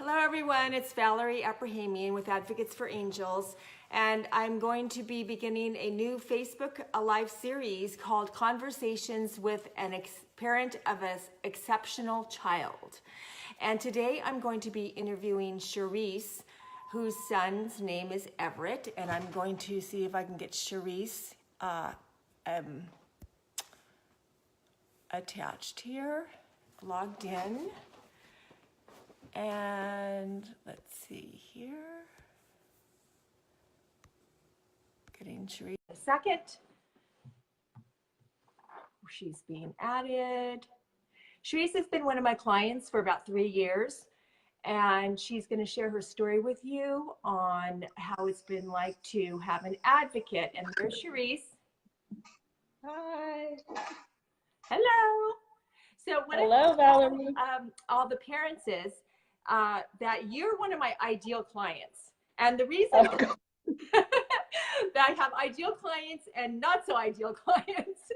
Hello everyone, it's Valerie Abrahamian with Advocates for Angels, and I'm going to be beginning a new Facebook Live series called Conversations with a Parent of an Exceptional Child. And today I'm going to be interviewing Cherise, whose son's name is Everett, and I'm going to see if I can get Cherise attached here, logged in. And let's see here. Getting Cherise a second. She's being added. Cherise has been one of my clients for about 3 years, and she's going to share her story with you on how it's been like to have an advocate. And there's Cherise. Hi. Hello. So what Hello, Valerie. All the parents is that you're one of my ideal clients. And the reason that I have ideal clients and not so ideal clients,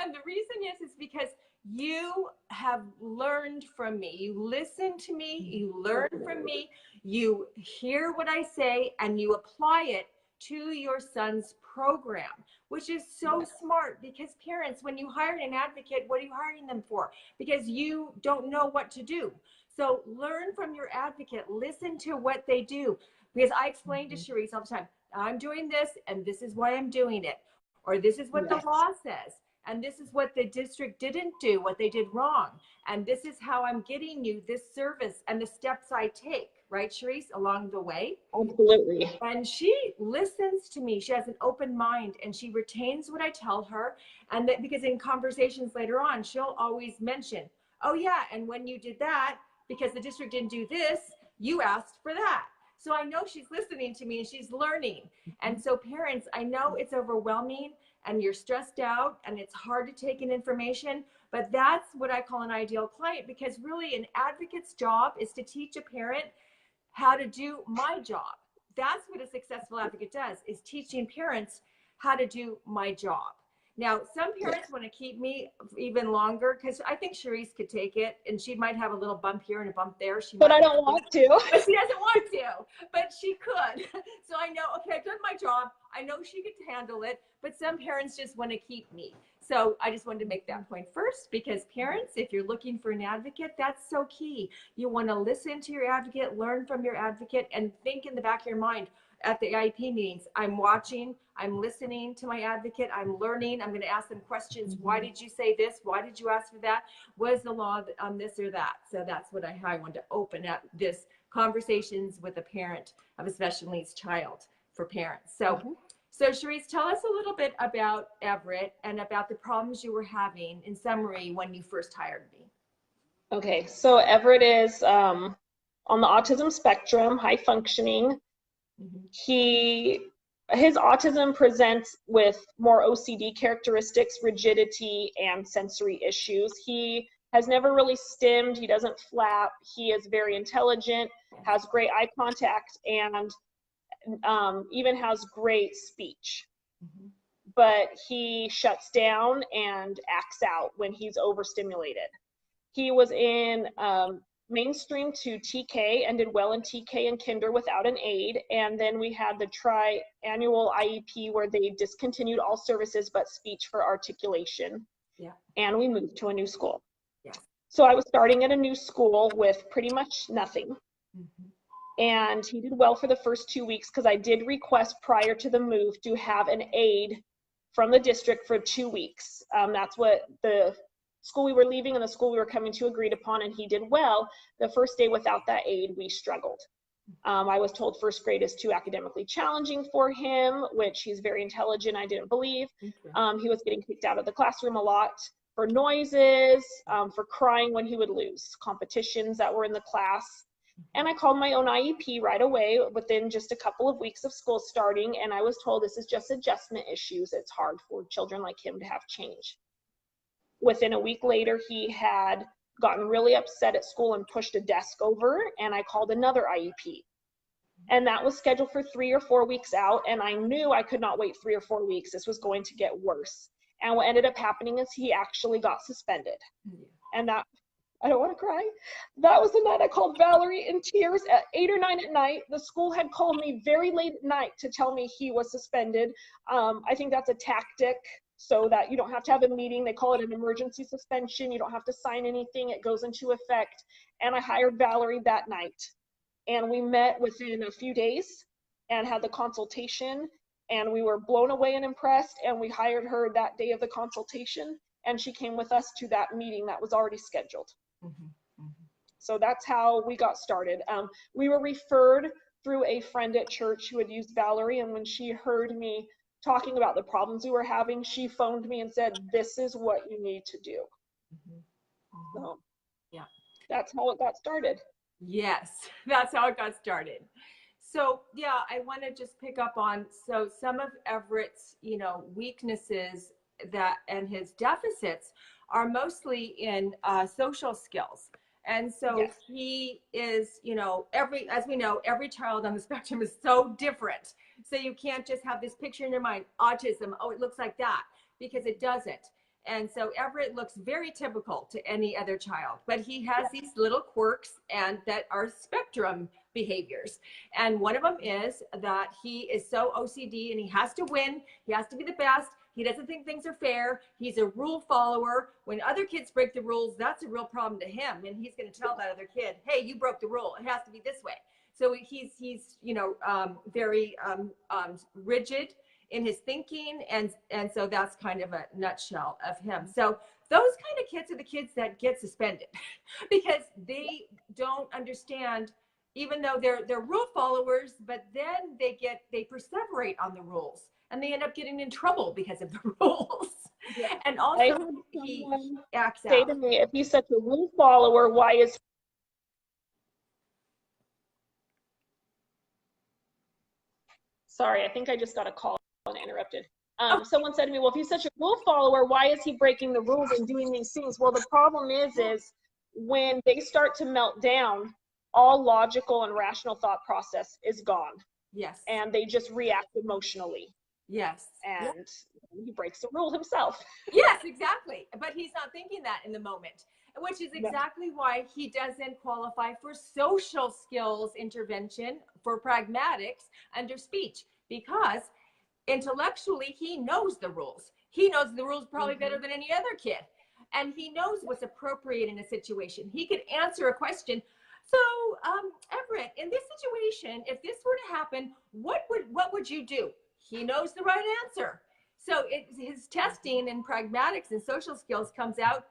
and the reason is because you have learned from me. You listen to me, you learn from me, you hear what I say, and you apply it to your son's program, which is so smart, because parents, when you hire an advocate, what are you hiring them for? Because you don't know what to do. So learn from your advocate, listen to what they do. Because I explain to Cherise all the time, I'm doing this and this is why I'm doing it. Or this is what the law says. And this is what the district didn't do, what they did wrong. And this is how I'm getting you this service and the steps I take, right, Cherise, along the way? Absolutely. And she listens to me. She has an open mind and she retains what I tell her. And that because in conversations later on, she'll always mention, oh yeah, and when you did that, because the district didn't do this, you asked for that. So I know she's listening to me and she's learning. And so parents, I know it's overwhelming and you're stressed out and it's hard to take in information, but that's what I call an ideal client, because really an advocate's job is to teach a parent how to do my job. That's what a successful advocate does, is teaching parents how to do my job. Now, some parents want to keep me even longer because I think Cherise could take it, and she might have a little bump here and a bump there. But I don't want to. But she doesn't want to, but she could. So I know, okay, I've done my job. I know she could handle it, but some parents just want to keep me. So I just wanted to make that point first, because parents, if you're looking for an advocate, that's so key. You want to listen to your advocate, learn from your advocate, and think in the back of your mind at the IEP meetings, I'm watching, I'm listening to my advocate, I'm learning, I'm going to ask them questions. Why did you say this? Why did you ask for that? What is the law on this or that? So that's what I want to open up this conversations with a parent of a special needs child for parents. So, so Cherise, tell us a little bit about Everett and about the problems you were having in summary when you first hired me. Okay, so Everett is on the autism spectrum, high functioning. His autism presents with more OCD characteristics, rigidity, and sensory issues. He has never really stimmed. He doesn't flap. He is very intelligent, has great eye contact, and even has great speech. But he shuts down and acts out when he's overstimulated. He was in mainstream to TK and did well in TK and kinder without an aid. And then we had the tri-annual IEP where they discontinued all services but speech for articulation. And we moved to a new school. So I was starting at a new school with pretty much nothing. And he did well for the first 2 weeks, because I did request prior to the move to have an aide from the district for 2 weeks. That's what the school we were leaving and the school we were coming to agreed upon, and he did well. The first day without that aide, we struggled. I was told first grade is too academically challenging for him, which he's very intelligent, I didn't believe. He was getting kicked out of the classroom a lot for noises, for crying when he would lose competitions that were in the class. And I called my own IEP right away within just a couple of weeks of school starting, and I was told this is just adjustment issues. It's hard for children like him to have change. Within a week later, he had gotten really upset at school and pushed a desk over, and I called another IEP. And that was scheduled for 3 or 4 weeks out, and I knew I could not wait 3 or 4 weeks. This was going to get worse. And what ended up happening is he actually got suspended. And that I don't want to cry. That was the night I called Valerie in tears at 8 or 9 at night. The school had called me very late at night to tell me he was suspended. I think that's a tactic so that you don't have to have a meeting. They call it an emergency suspension. You don't have to sign anything. It goes into effect. And I hired Valerie that night. And we met within a few days and had the consultation. And we were blown away and impressed. And we hired her that day of the consultation. And she came with us to that meeting that was already scheduled. Mm-hmm. Mm-hmm. So that's how we got started. We were referred through a friend at church who had used Valerie, and when she heard me talking about the problems we were having, she phoned me and said, "This is what you need to do." Mm-hmm. Mm-hmm. So yeah, that's how it got started. Yes, that's how it got started. So yeah, I want to just pick up on, so some of Everett's, weaknesses that and his deficits are mostly in social skills. And so Yes. he is, as we know, every child on the spectrum is so different. So you can't just have this picture in your mind, autism, oh, it looks like that, because it doesn't. And so Everett looks very typical to any other child, but he has these little quirks and that are spectrum behaviors. And one of them is that he is so OCD and he has to win. He has to be the best. He doesn't think things are fair. He's a rule follower. When other kids break the rules, that's a real problem to him. And he's going to tell that other kid, hey, you broke the rule. It has to be this way. So he's very rigid in his thinking. And so that's kind of a nutshell of him. So those kind of kids are the kids that get suspended because they don't understand, even though they're rule followers, but then they perseverate on the rules and they end up getting in trouble because of the rules. Yeah. And also he acts say out. to me, if he's such a rule follower, why is Sorry, I think I just got a call and interrupted. Someone said to me, well, if he's such a rule follower, why is he breaking the rules and doing these things? Well, the problem is when they start to melt down, all logical and rational thought process is gone. Yes. And they just react emotionally. Yes. And he breaks the rule himself. Yes, exactly. But he's not thinking that in the moment, which is exactly why he doesn't qualify for social skills intervention for pragmatics under speech, because intellectually he knows the rules. He knows the rules probably better than any other kid. And he knows what's appropriate in a situation. He could answer a question. So, Everett, in this situation, if this were to happen, what would you do? He knows the right answer. So his testing in pragmatics and social skills comes out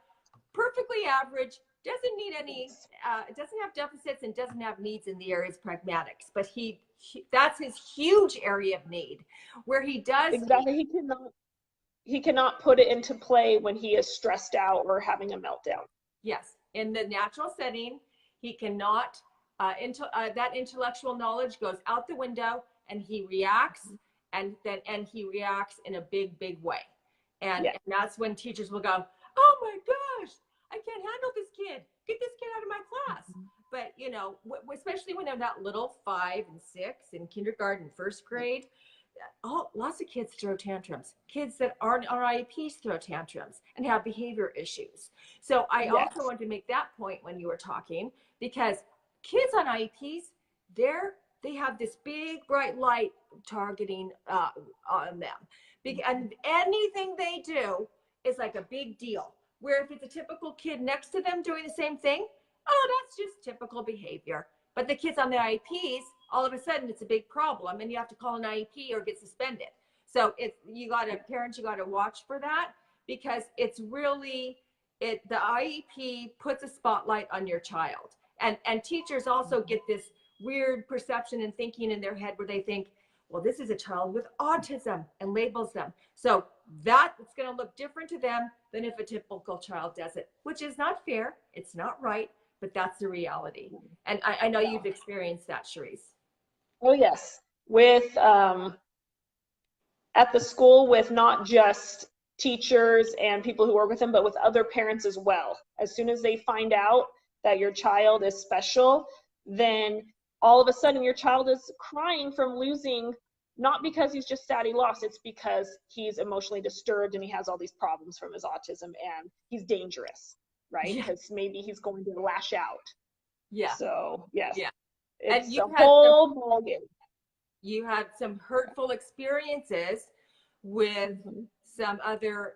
perfectly average, doesn't need any, doesn't have deficits and doesn't have needs in the areas of pragmatics. But that's his huge area of need, where he does. Exactly. He cannot put it into play when he is stressed out or having a meltdown. Yes. In the natural setting, he cannot, that intellectual knowledge goes out the window and he reacts. And he reacts in a big, big way. And that's when teachers will go, oh my gosh, I can't handle this kid. Get this kid out of my class. But, especially when they're that little, 5 and 6 in kindergarten, first grade, lots of kids throw tantrums. Kids that aren't on IEPs throw tantrums and have behavior issues. So I also want to make that point when you were talking, because kids on IEPs, they have this big bright light targeting on them, and anything they do is like a big deal, where if it's a typical kid next to them doing the same thing, oh, that's just typical behavior. But the kids on the IEPs, all of a sudden it's a big problem and you have to call an IEP or get suspended. So parents, you got to watch for that, because it's really the IEP puts a spotlight on your child, and teachers also get this weird perception and thinking in their head where they think, well, this is a child with autism, and labels them. So that it's going to look different to them than if a typical child does it, which is not fair. It's not right, but that's the reality. And I know you've experienced that, Cherise. Oh, yes. With, at the school, with not just teachers and people who work with them, but with other parents as well. As soon as they find out that your child is special, then all of a sudden your child is crying from losing, not because he's just sad he lost, it's because he's emotionally disturbed and he has all these problems from his autism and he's dangerous. right? Because maybe he's going to lash out. Yeah. So yes, Yeah. it's And a whole ballgame. You had some hurtful experiences with some other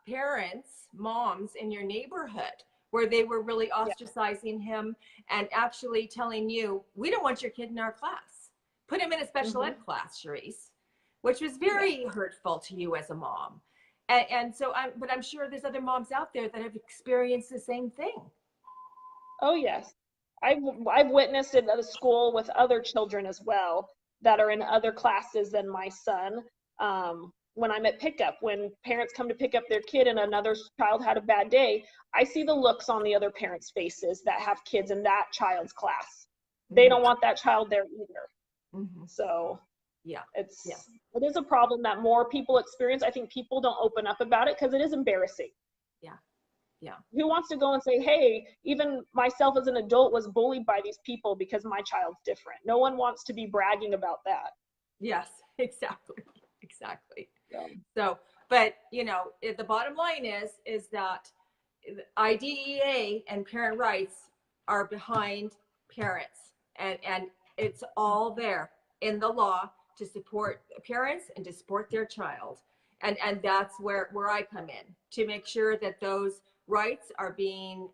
parents, moms in your neighborhood, where they were really ostracizing him and actually telling you, we don't want your kid in our class. Put him in a special ed class, Charisse, which was very hurtful to you as a mom. And so, but I'm sure there's other moms out there that have experienced the same thing. Oh yes, I've witnessed it at a school with other children as well that are in other classes than my son. When I'm at pickup, when parents come to pick up their kid and another child had a bad day, I see the looks on the other parents' faces that have kids in that child's class. They don't want that child there either. So yeah, it is a problem that more people experience. I think people don't open up about it because it is embarrassing. Yeah. Yeah. Who wants to go and say, hey, even myself as an adult was bullied by these people because my child's different? No one wants to be bragging about that. Yes, exactly. Exactly. So, but you know, the bottom line is that IDEA and parent rights are behind parents, and it's all there in the law to support parents and to support their child. And that's where I come in, to make sure that those rights are being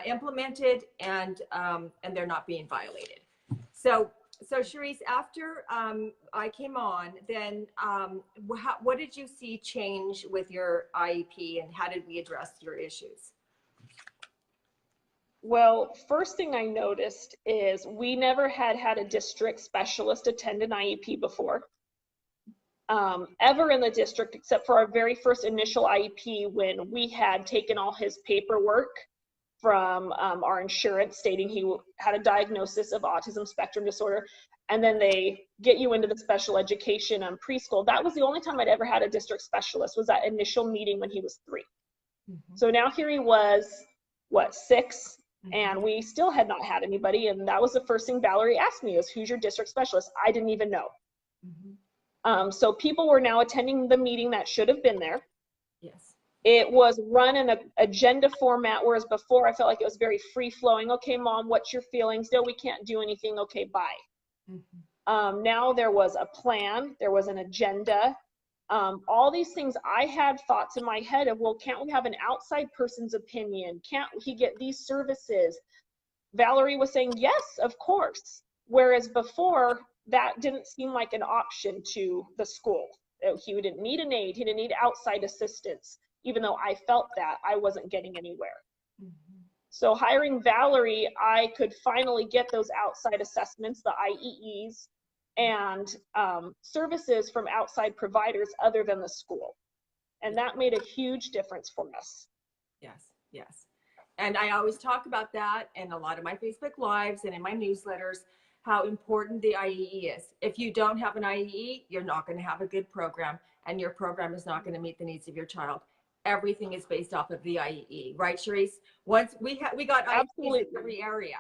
implemented and they're not being violated. So Charisse, after I came on, then what did you see change with your IEP, and how did we address your issues? Well, first thing I noticed is we never had a district specialist attend an IEP before, ever in the district, except for our very first initial IEP when we had taken all his paperwork from our insurance stating he had a diagnosis of autism spectrum disorder, and then they get you into the special education preschool. That was the only time I'd ever had a district specialist, was that initial meeting when he was 3. So now here he was, what, 6, and we still had not had anybody, and that was the first thing Valerie asked me, is who's your district specialist? I didn't even know. So people were now attending the meeting that should have been there. Yes. It was run in an agenda format, whereas before I felt like it was very free-flowing. Okay, Mom, what's your feelings? No, we can't do anything. Okay, bye. Now there was a plan. There was an agenda. All these things, I had thoughts in my head of, well, can't we have an outside person's opinion? Can't he get these services? Valerie was saying, yes, of course. Whereas before, that didn't seem like an option to the school. He didn't need an aide. He didn't need outside assistance. Even though I felt that, I wasn't getting anywhere. So hiring Valerie, I could finally get those outside assessments, the IEEs, and services from outside providers other than the school. And that made a huge difference for us. Yes, yes. And I always talk about that in a lot of my Facebook Lives and in my newsletters, how important the IEE is. If you don't have an IEE, you're not going to have a good program, and your program is not going to meet the needs of your child. Everything is based off of the IEE, right, Charisse? Once we got IEEs in every area,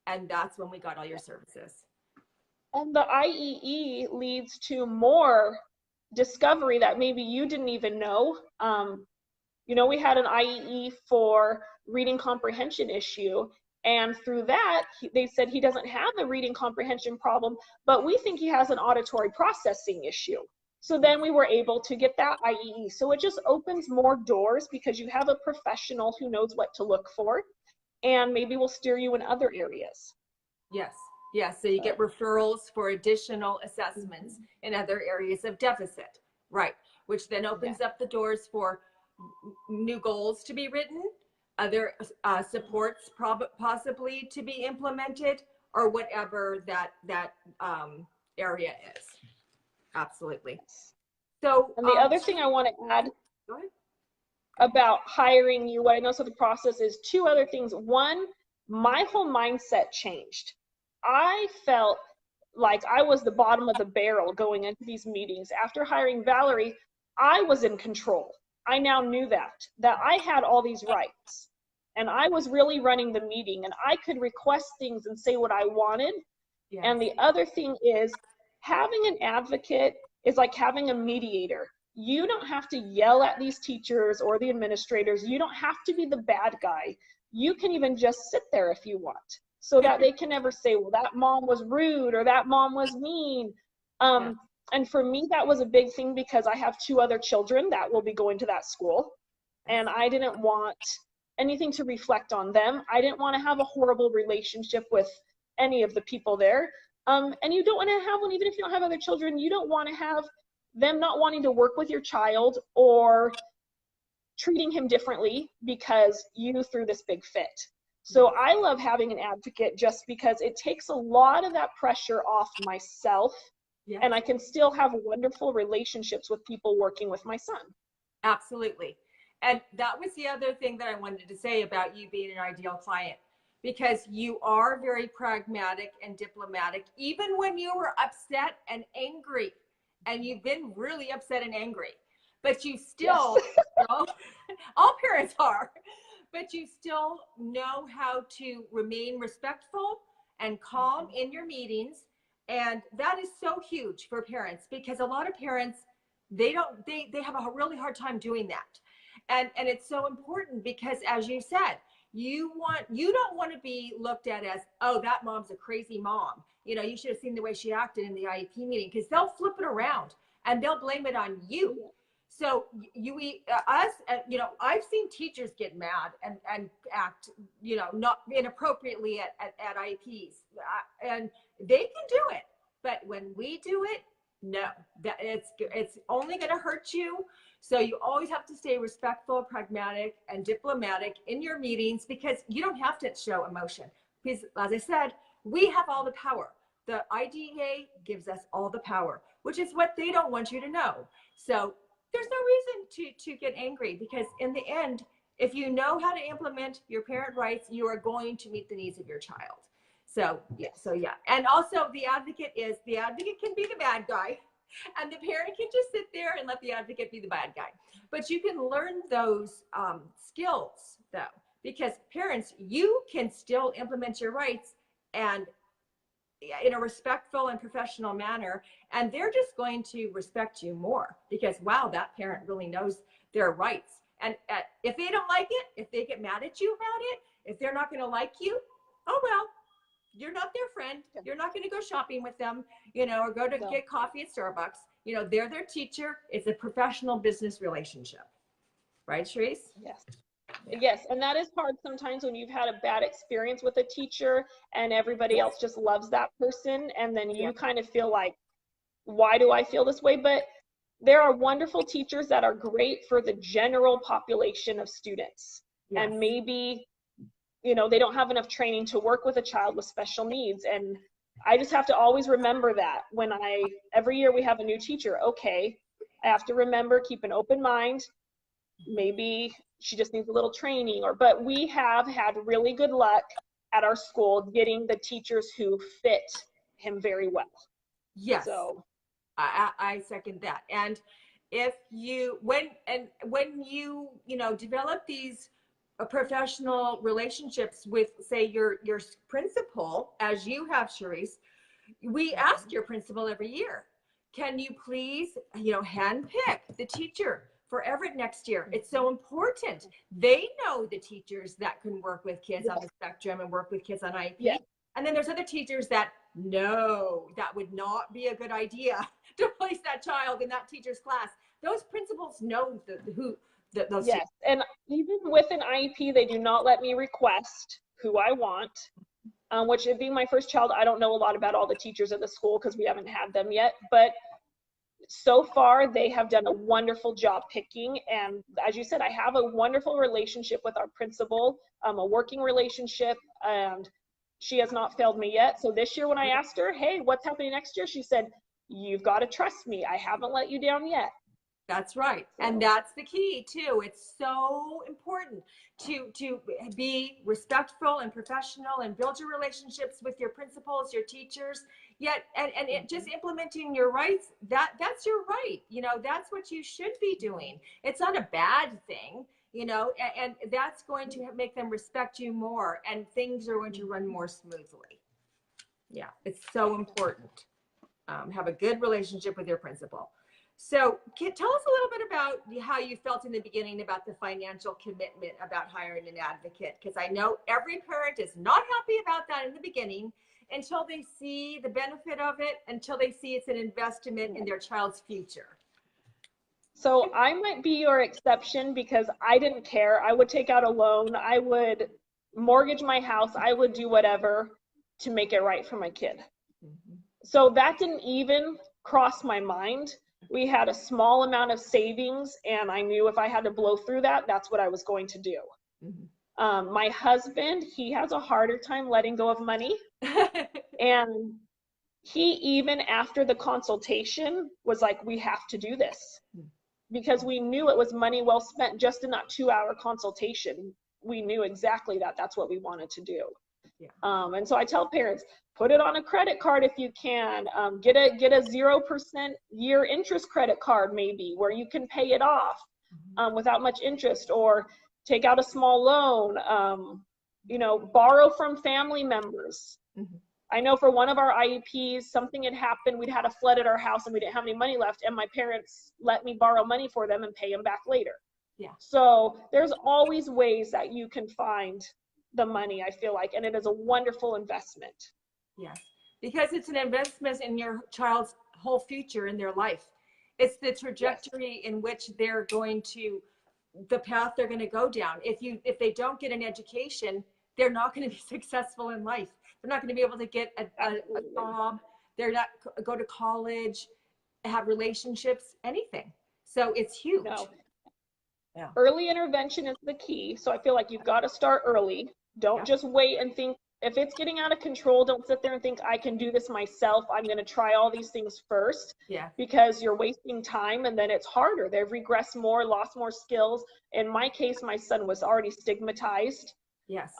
and that's when we got all your services. And the IEE leads to more discovery that maybe you didn't even know. You know, we had an IEE for reading comprehension issue, and through that, they said he doesn't have a reading comprehension problem, but we think he has an auditory processing issue. So then we were able to get that IEE. So it just opens more doors because you have a professional who knows what to look for, and maybe will steer you in other areas. Yes, yes. So you get referrals for additional assessments in other areas of deficit, right? Which then opens up the doors for new goals to be written, other supports possibly to be implemented, or whatever that area is. Absolutely. So, and the other thing I want to add about hiring you, what I know, so the process is 2 other things. One, my whole mindset changed. I felt like I was the bottom of the barrel going into these meetings. After hiring Valerie, I was in control. I now knew that I had all these rights, and I was really running the meeting, and I could request things and say what I wanted. And the other thing is, having an advocate is like having a mediator. you don't have to yell at these teachers or the administrators. You don't have to be the bad guy. You can even just sit there if you want, so that they can never say, well, that mom was rude or that mom was mean. And for me, that was a big thing because I have 2 other children that will be going to that school. And I didn't want anything to reflect on them. I didn't want to have a horrible relationship with any of the people there. And you don't want to have one, even if you don't have other children, you don't want to have them not wanting to work with your child or treating him differently because you threw this big fit. So I love having an advocate just because it takes a lot of that pressure off myself. Yeah. And I can still have wonderful relationships with people working with my son. Absolutely. And that was the other thing that I wanted to say about you being an ideal client, because you are very pragmatic and diplomatic, even when you were upset and angry, and you've been really upset and angry, but you still, yes. All parents are, but you still know how to remain respectful and calm in your meetings. And that is so huge for parents, because a lot of parents, they have a really hard time doing that. And it's so important because, as you said, you don't want to be looked at as, oh, that mom's a crazy mom. You know, you should have seen the way she acted in the IEP meeting, because they'll flip it around and they'll blame it on you. So I've seen teachers get mad and act, not inappropriately at IEPs, and they can do it. But when we do it, no, that it's only going to hurt you. So you always have to stay respectful, pragmatic, and diplomatic in your meetings, because you don't have to show emotion. Because, as I said, we have all the power. The IDEA gives us all the power, which is what they don't want you to know. So there's no reason to get angry, because in the end, if you know how to implement your parent rights, you are going to meet the needs of your child. So yeah. And also the advocate can be the bad guy, and the parent can just sit there and let the advocate be the bad guy. But you can learn those skills, though, because parents, you can still implement your rights and in a respectful and professional manner, and they're just going to respect you more, because, wow, that parent really knows their rights. And if they don't like it, if they get mad at you about it, if they're not going to like you, oh well, you're not their friend. You're not going to go shopping with them, or go to get coffee at Starbucks. They're their teacher. It's a professional business relationship. Right, Sharice? Yes. Yeah. Yes. And that is hard sometimes when you've had a bad experience with a teacher and everybody else just loves that person. And then you kind of feel like, why do I feel this way? But there are wonderful teachers that are great for the general population of students. Yes. And maybe they don't have enough training to work with a child with special needs. And I just have to always remember that when every year we have a new teacher, okay, I have to remember, keep an open mind. Maybe she just needs a little training, but we have had really good luck at our school getting the teachers who fit him very well. Yes. So I second that. And if when you develop these professional relationships with, say, your principal, as you have, Sharice, we ask your principal every year, can you please handpick the teacher for Everett next year? It's so important. They know the teachers that can work with kids on the spectrum and work with kids on IEP. Yeah. And then there's other teachers that, no, that would not be a good idea to place that child in that teacher's class. Those principals know those yes. Teachers. And even with an IEP, they do not let me request who I want, which, being my first child, I don't know a lot about all the teachers at the school because we haven't had them yet. But so far, they have done a wonderful job picking. And as you said, I have a wonderful relationship with our principal, a working relationship, and she has not failed me yet. So this year when I asked her, hey, what's happening next year? She said, you've got to trust me. I haven't let you down yet. That's right. And that's the key too. It's so important to be respectful and professional and build your relationships with your principals, your teachers, just implementing your rights. That's your right. That's what you should be doing. It's not a bad thing, and that's going to make them respect you more, and things are going to run more smoothly. Yeah, it's so important. Have a good relationship with your principal. So tell us a little bit about how you felt in the beginning about the financial commitment about hiring an advocate, because I know every parent is not happy about that in the beginning until they see the benefit of it, until they see it's an investment in their child's future. So I might be your exception because I didn't care. I would take out a loan. I would mortgage my house. I would do whatever to make it right for my kid. Mm-hmm. So that didn't even cross my mind. We had a small amount of savings, and I knew if I had to blow through that, that's what I was going to do. Mm-hmm. My husband, he has a harder time letting go of money. And he, even after the consultation, was like, we have to do this. Because we knew it was money well spent just in that 2-hour consultation. We knew exactly that that's what we wanted to do. Yeah. And so I tell parents, put it on a credit card if you can. Get a 0% year interest credit card maybe, where you can pay it off without much interest, or take out a small loan. Borrow from family members. Mm-hmm. I know for one of our IEPs, something had happened. We'd had a flood at our house and we didn't have any money left, and my parents let me borrow money for them and pay them back later. Yeah. So there's always ways that you can find the money, I feel like, and it is a wonderful investment. Yes, because it's an investment in your child's whole future in their life. It's the trajectory in which they're going to, the path they're going to go down. If they don't get an education, they're not going to be successful in life. They're not going to be able to get a job. They're not go to college, have relationships, anything. So it's huge. No. Yeah. Early intervention is the key. So I feel like you've got to start early. Don't just wait and think, if it's getting out of control, don't sit there and think, I can do this myself. I'm going to try all these things first. Yeah. Because you're wasting time, and then it's harder. They've regressed more, lost more skills. In my case, my son was already stigmatized. Yes.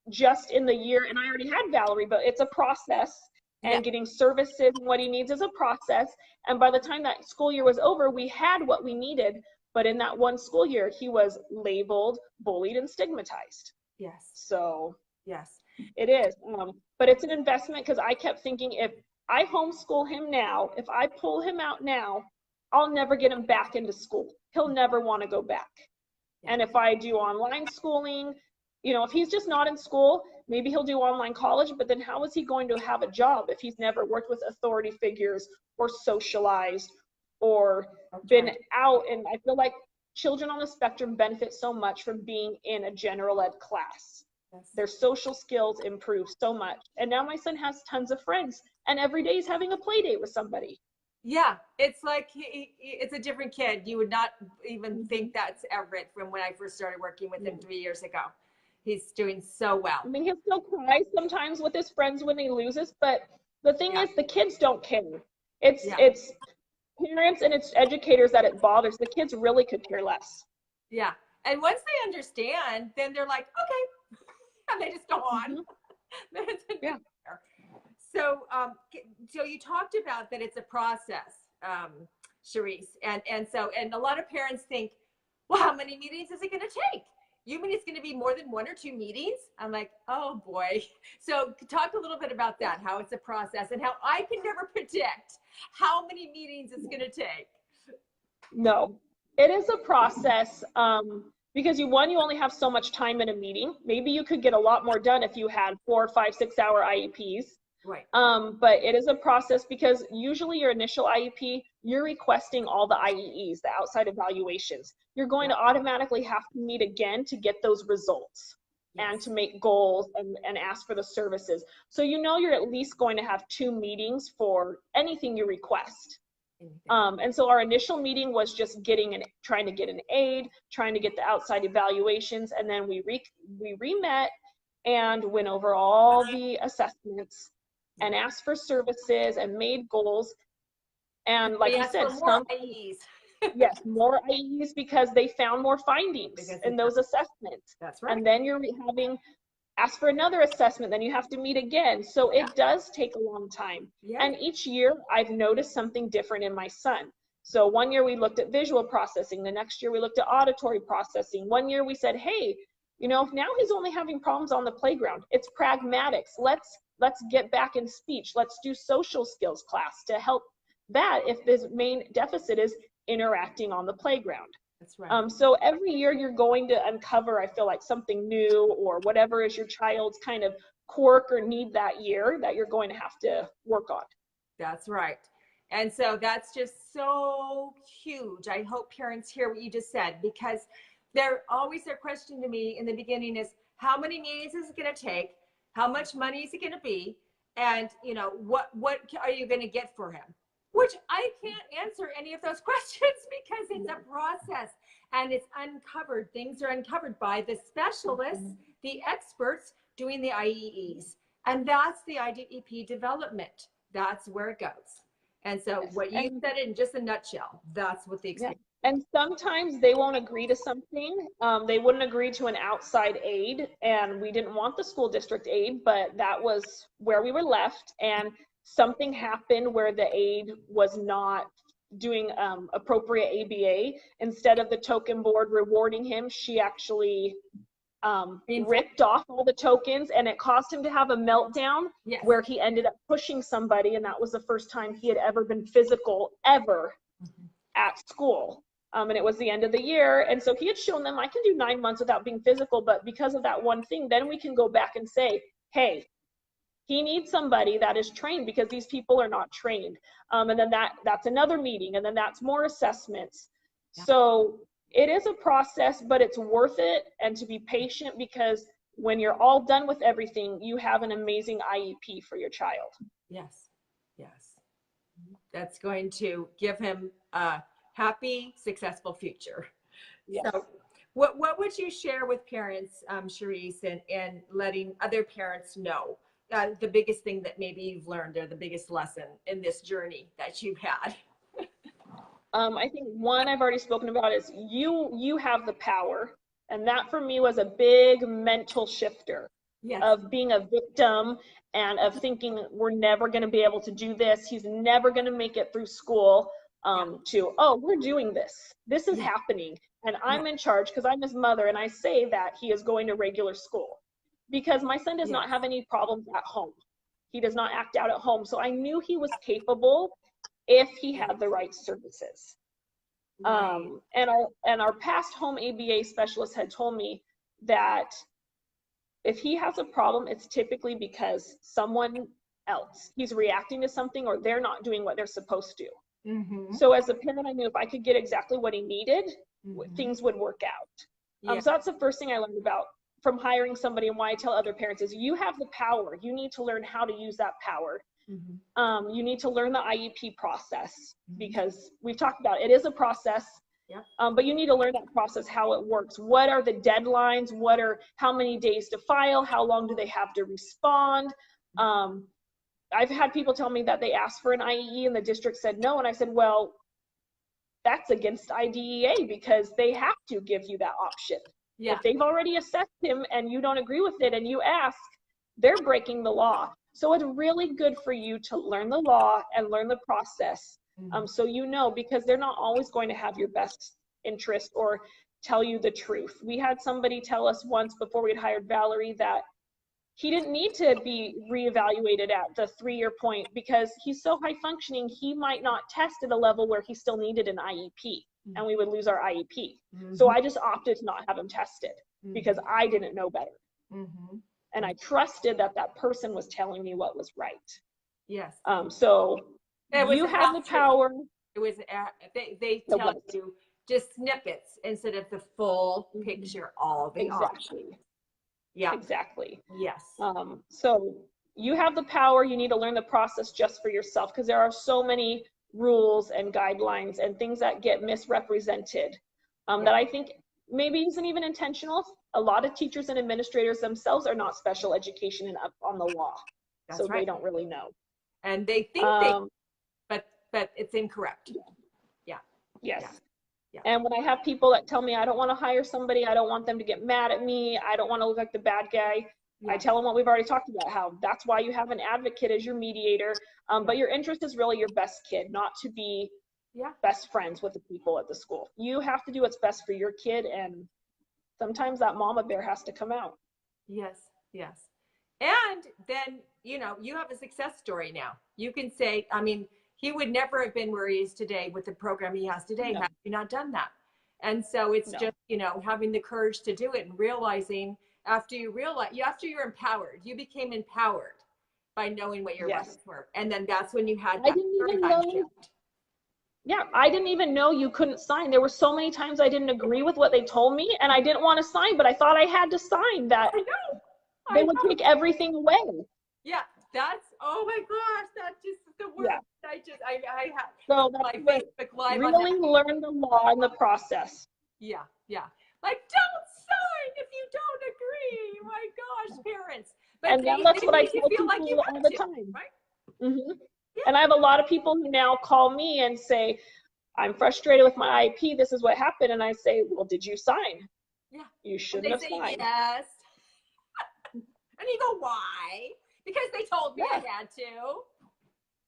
Just in the year, and I already had Valerie, but it's a process, and getting services and what he needs is a process. And by the time that school year was over, we had what we needed. But in that one school year, he was labeled, bullied, and stigmatized. Yes. So yes, it is. But it's an investment, because I kept thinking, if I homeschool him now, if I pull him out now, I'll never get him back into school. He'll never want to go back. Yeah. And if I do online schooling, if he's just not in school, maybe he'll do online college, but then how is he going to have a job if he's never worked with authority figures or socialized or been out? And I feel like children on the spectrum benefit so much from being in a general ed class. Yes. Their social skills improve so much. And now my son has tons of friends, and every day he's having a play date with somebody. Yeah, it's like it's a different kid. You would not even think that's Everett from when I first started working with him 3 years ago. He's doing so well. I mean, he'll still cry sometimes with his friends when he loses, but the thing is, the kids don't care. It's parents and it's educators that it bothers. The kids really could care less. Yeah, and once they understand, then they're like, okay, and they just go on. Yeah. So, so you talked about that it's a process, Charisse, and a lot of parents think, well, how many meetings is it going to take? You mean it's going to be more than 1 or 2 meetings? I'm like, oh boy. So talk a little bit about that, how it's a process and how I can never predict how many meetings it's going to take. No, it is a process because you only have so much time in a meeting. Maybe you could get a lot more done if you had 4, 5, 6 hour IEPs. Right. But it is a process, because usually your initial IEP, you're requesting all the IEEs, the outside evaluations. You're going to automatically have to meet again to get those results and to make goals and ask for the services. So you're at least going to have 2 meetings for anything you request. And so our initial meeting was just trying to get an aid, trying to get the outside evaluations, and then we re-met and went over all the assessments and asked for services and made goals. And like you said, more IEs. Yes, more IEs, because they found more findings in those assessments. That's right. And then you're ask for another assessment, then you have to meet again. So it does take a long time. Yeah. And each year I've noticed something different in my son. So one year we looked at visual processing. The next year we looked at auditory processing. One year we said, hey, now he's only having problems on the playground. It's pragmatics. Let's get back in speech. Let's do social skills class to help that if this main deficit is interacting on the playground. That's right. So every year you're going to uncover, I feel like, something new or whatever is your child's kind of quirk or need that year that you're going to have to work on. That's right. And so that's just so huge. I hope parents hear what you just said, because they're always, their question to me in the beginning is, how many meetings is it going to take? How much money is it going to be? And, you know, what are you going to get for him? Which I can't answer any of those questions because it's a process and it's uncovered. Things are uncovered by the specialists, the experts doing the IEEs. And that's the IDEP development. That's where it goes. And so what you said in just a nutshell, that's what the experience. And sometimes they won't agree to something. They wouldn't agree to an outside aid, and we didn't want the school district aid, but that was where we were left. And something happened where the aid was not doing appropriate ABA. Instead of the token board rewarding him, she actually ripped off all the tokens, and it caused him to have a meltdown where he ended up pushing somebody, and that was the first time he had ever been physical ever at school. And it was the end of the year, and so he had shown them, I can do 9 months without being physical, but because of that one thing, then we can go back and say, hey, he needs somebody that is trained, because these people are not trained. And then that's another meeting, and then that's more assessments. So it is a process, but it's worth it, and to be patient, because when you're all done with everything, you have an amazing IEP for your child. Yes, yes. That's going to give him a happy, successful future. Yes. So what would you share with parents, Cherise, and letting other parents know the biggest thing that maybe you've learned, or the biggest lesson in this journey that you've had? I think one I've already spoken about is you have the power. And that for me was a big mental shifter of being a victim and of thinking we're never going to be able to do this. He's never going to make it through school, to, oh, we're doing this. This is happening. And I'm in charge because I'm his mother. And I say that he is going to regular school because my son does not have any problems at home. He does not act out at home. So I knew he was capable if he had the right services. And our past home ABA specialist had told me that if he has a problem, it's typically because someone else, he's reacting to something, or they're not doing what they're supposed to. So as a parent, I knew if I could get exactly what he needed, things would work out. So that's the first thing I learned about from hiring somebody, and why I tell other parents is you have the power. You need to learn how to use that power. You need to learn the IEP process, because we've talked about it is a process, but you need to learn that process, how it works. What are the deadlines? How many days to file? How long do they have to respond? I've had people tell me that they asked for an IEE and the district said no, and I said, well, that's against IDEA because they have to give you that option. If they've already assessed him and you don't agree with it and you ask, they're breaking the law. So it's really good for you to learn the law and learn the process, so you know, because they're not always going to have your best interest or tell you the truth. We had somebody tell us once before we had hired Valerie that he didn't need to be reevaluated at the 3-year point because he's so high functioning, he might not test at a level where he still needed an IEP, and we would lose our IEP. So I just opted to not have him tested because I didn't know better. And I trusted that that person was telling me what was right. So you have the power. It was, they tell you just snippets instead of the full picture, all the options. Exactly. Yes. So you have the power. You need to learn the process just for yourself, because there are so many rules and guidelines and things that get misrepresented that I think maybe isn't even intentional. A lot of teachers and administrators themselves are not special education and up on the law. So they don't really know. And they think but it's incorrect. Yes. And when I have people that tell me I don't want to hire somebody, I don't want them to get mad at me, I don't want to look like the bad guy, I tell them what we've already talked about, how that's why you have an advocate as your mediator. But your interest is really your best kid, not to be best friends with the people at the school. You have to do what's best for your kid, and sometimes that mama bear has to come out. Yes. And then, you know, you have a success story now. You can say, I mean, He would never have been where he is today with the program he has today No. had he not done that. And so it's No. just, you know, having the courage to do it and realizing after you're empowered, you became empowered by knowing what your Yes. rights were. And then that's when you had I that didn't even paradigm know. shift. Yeah, I didn't even know you couldn't sign. There were so many times I didn't agree with what they told me, and I didn't want to sign, but I thought I had to sign that I know. they I would know. take everything away. Yeah, that's, oh my gosh, that's just the word. Yeah. I have So my that's what Facebook Live on really that. learn the law and the process. Yeah, yeah. Like, don't sign if you don't agree. My gosh, parents. But And they that's what I make you tell feel like you people all have the to, time. right? hmm Yeah. And I have a lot of people who now call me and say, I'm frustrated with my IP. This is what happened. And I say, well, did you sign? Yeah. You And shouldn't they have say signed. yes. And you go, why? Because they told me I Yeah. had to.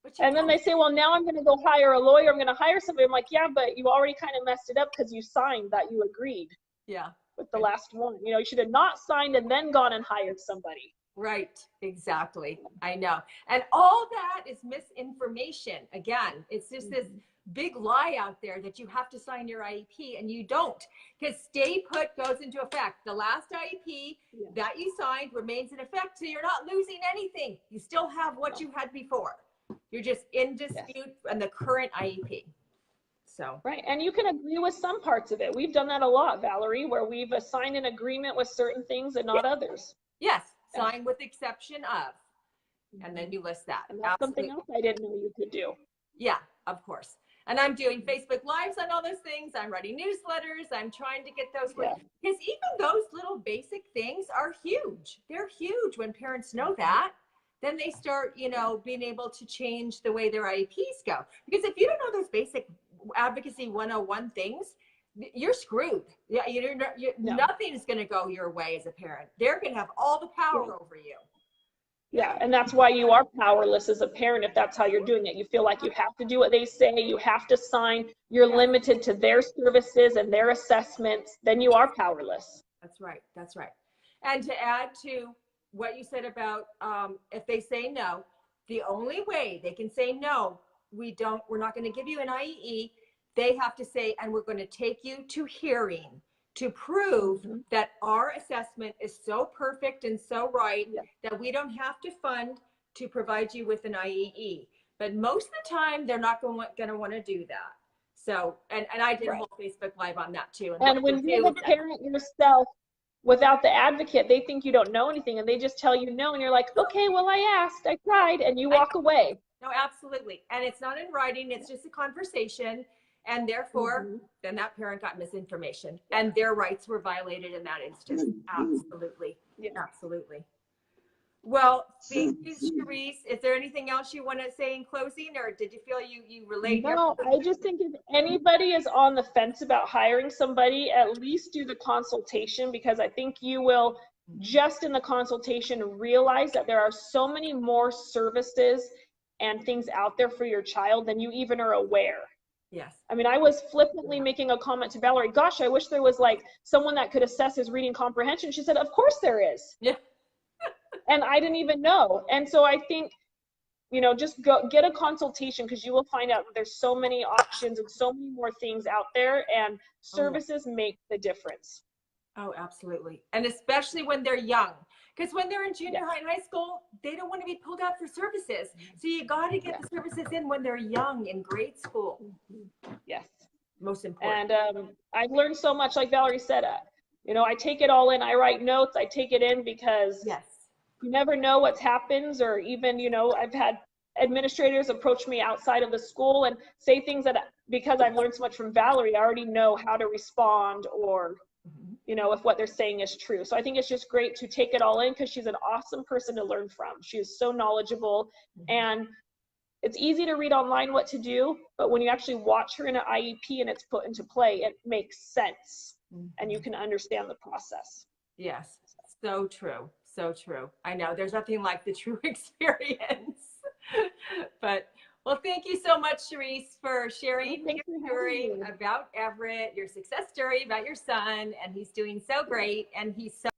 But you And then don't. they say, well, now I'm going to go hire a lawyer. I'm going to hire somebody. I'm like, yeah, but you already kind of messed it up because you signed that you agreed Yeah. with the last one. You know, you should have not signed and then gone and hired somebody. Right, exactly. I know. And all that is misinformation. Again, it's just this big lie out there that you have to sign your IEP and you don't, because stay put goes into effect. The last IEP that you signed remains in effect, so you're not losing anything. You still have what you had before. You're just in dispute on the current IEP. So. Right, and you can agree with some parts of it. We've done that a lot, Valerie, where we've assigned an agreement with certain things and not others. Yes, sign with exception of, and then you list that. And that's something else I didn't know you could do. Yeah, of course. And I'm doing Facebook Lives on all those things. I'm writing newsletters. I'm trying to get those, because even those little basic things are huge. They're huge when parents know that. Then they start, you know, being able to change the way their IEPs go. Because if you don't know those basic advocacy 101 things, you're screwed. Yeah, nothing is going to go your way as a parent. They're going to have all the power over you. Yeah, and that's why you are powerless as a parent if that's how you're doing it. You feel like you have to do what they say, you have to sign, you're limited to their services and their assessments, then you are powerless. That's right, that's right. And to add to what you said about if they say no, the only way they can say no, we're not going to give you an IEE, they have to say, and we're going to take you to hearing to prove that our assessment is so perfect and so right that we don't have to fund to provide you with an IEE. But most of the time, they're not going to want to do that. So, and I did a whole Facebook Live on that too. And when you're the parent yourself, without the advocate, they think you don't know anything and they just tell you no. And you're like, okay, well, I asked, I tried, and you walk away. No, absolutely. And it's not in writing, it's just a conversation. And therefore, then that parent got misinformation and their rights were violated in that instance. Absolutely. Absolutely. Well, thank you, Cherise. Is there anything else you want to say in closing, or did you feel you relate? No, I just think if anybody is on the fence about hiring somebody, at least do the consultation, because I think you will just in the consultation realize that there are so many more services and things out there for your child than you even are aware. Yes. I mean, I was flippantly making a comment to Valerie, gosh, I wish there was like someone that could assess his reading comprehension. She said, of course there is. Yeah. And I didn't even know. And so I think, you know, just go get a consultation, because you will find out there's so many options and so many more things out there, and services make the difference. Oh, absolutely. And especially when they're young, because when they're in junior high and high school, they don't want to be pulled out for services. So you got to get the services in when they're young in grade school. Yes. Most important. And I've learned so much, like Valerie said, you know, I take it all in. I write notes. I take it in because you never know what happens, or even, you know, I've had administrators approach me outside of the school and say things that, because I've learned so much from Valerie, I already know how to respond, or, you know, if what they're saying is true. So I think it's just great to take it all in, because she's an awesome person to learn from. She is so knowledgeable, and it's easy to read online what to do, but when you actually watch her in an IEP and it's put into play, it makes sense, and you can understand the process. Yes, so true. So true. I know there's nothing like the true experience. But well, thank you so much, Cherise, for sharing your story about Everett, your success story about your son, and he's doing so great, and he's so